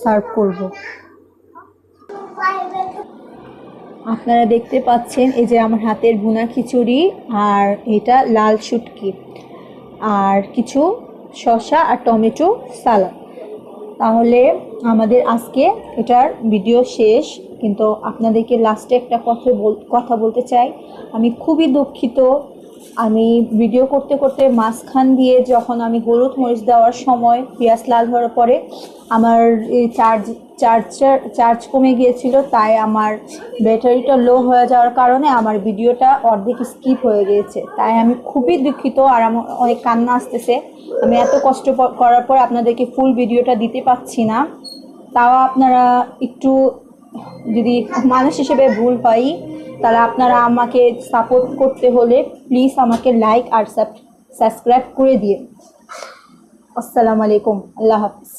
Serve করব। আপনারা দেখতে পাচ্ছেন এই যে আমার হাতের ভুনা খিচুড়ি, আর এটা লাল শুটকি, আর কিছু শসা আর টমেটো সালাদ। তাহলে আমাদের আজকে এটার ভিডিও শেষ, কিন্তু আপনাদেরকে লাস্টে একটা কথা বলতে চাই। আমি খুবই দুঃখিত, আমি ভিডিও করতে করতে মাঝখান দিয়ে যখন আমি হলুদ মরিচ দেওয়ার সময় পেঁয়াজ লাল হওয়ার পরে আমার এই চার্জ কমে গিয়েছিল, তাই আমার ব্যাটারিটা লো হয়ে যাওয়ার কারণে আমার ভিডিওটা অর্ধেক স্কিপ হয়ে গিয়েছে। তাই আমি খুবই দুঃখিত, আর আমার অনেক কান্না আসতেছে। আমি এত কষ্ট করার পর আপনাদেরকে ফুল ভিডিওটা দিতে পারছি না। তাও আপনারা একটু, যদি মানুষ হিসেবে ভুল হয়, তাহলে আপনারা আমাকে সাপোর্ট করতে হলে প্লিজ আমাকে লাইক আর সাবস্ক্রাইব করে দিন। আসসালামু আলাইকুম, আল্লাহ হাফিজ।